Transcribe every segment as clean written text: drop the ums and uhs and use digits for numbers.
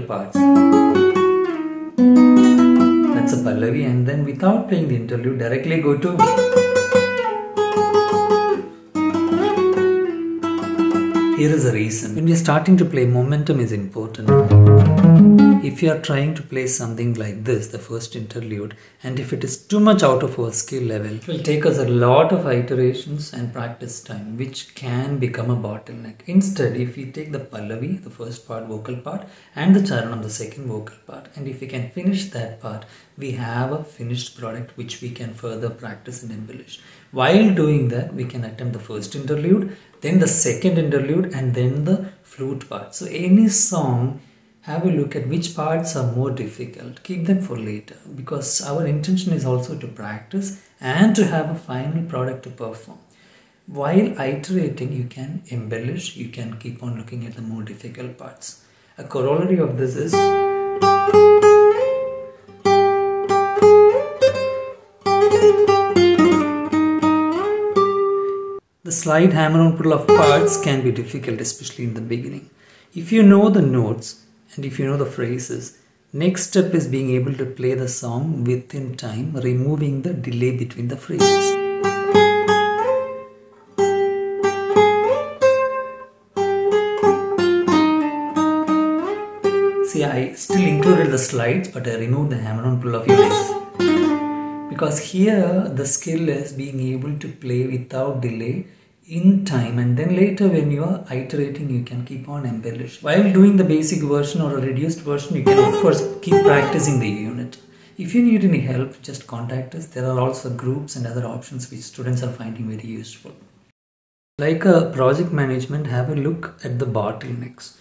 parts. That's a Pallavi, and then without playing the interlude, directly go to. Here is the reason. When we are starting to play, momentum is important. If you are trying to play something like this, the first interlude, and if it is too much out of our skill level, it will take us a lot of iterations and practice time, which can become a bottleneck. Instead, if we take the Pallavi, the first part, vocal part, and the Charanam, the second vocal part, and if we can finish that part, we have a finished product which we can further practice and embellish. While doing that, we can attempt the first interlude, then the second interlude, and then the flute part. So any song, have a look at which parts are more difficult. Keep them for later, because our intention is also to practice and to have a final product to perform. While iterating, you can embellish, you can keep on looking at the more difficult parts. A corollary of this is the slight hammer-on pull of parts can be difficult, especially in the beginning. If you know the notes and if you know the phrases, next step is being able to play the song within time, removing the delay between the phrases. See, I still included the slides, but I removed the hammer-on pull of units. Because here the skill is being able to play without delay in time, and then later when you are iterating, you can keep on embellish. While doing the basic version or a reduced version, you can of course keep practicing the unit. If you need any help, just contact us. There are also groups and other options which students are finding very useful. Like a project management, have a look at the bottlenecks.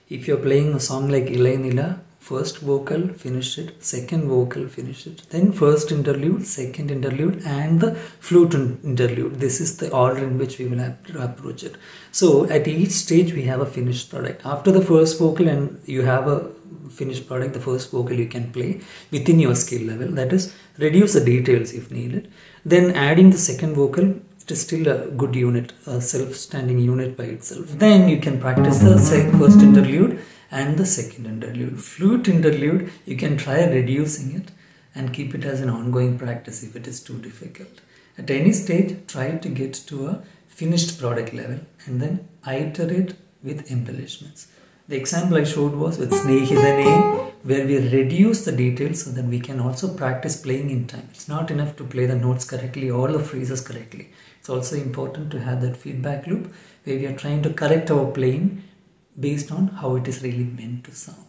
If you're playing a song like Ilayanila, first vocal, finish it, second vocal, finish it, then first interlude, second interlude, and the flute interlude. This is the order in which we will have to approach it. So at each stage we have a finished product. After the first vocal and you have a finished product, the first vocal you can play within your skill level, that is, reduce the details if needed. Then adding the second vocal, it is still a good unit, a self-standing unit by itself. Then you can practice the first interlude and the second interlude. Flute interlude, you can try reducing it and keep it as an ongoing practice if it is too difficult. At any stage, try to get to a finished product level and then iterate with embellishments. The example I showed was with Snehithan, where we reduce the details so that we can also practice playing in time. It's not enough to play the notes correctly or the phrases correctly. It's also important to have that feedback loop where we are trying to correct our playing based on how it is really meant to sound.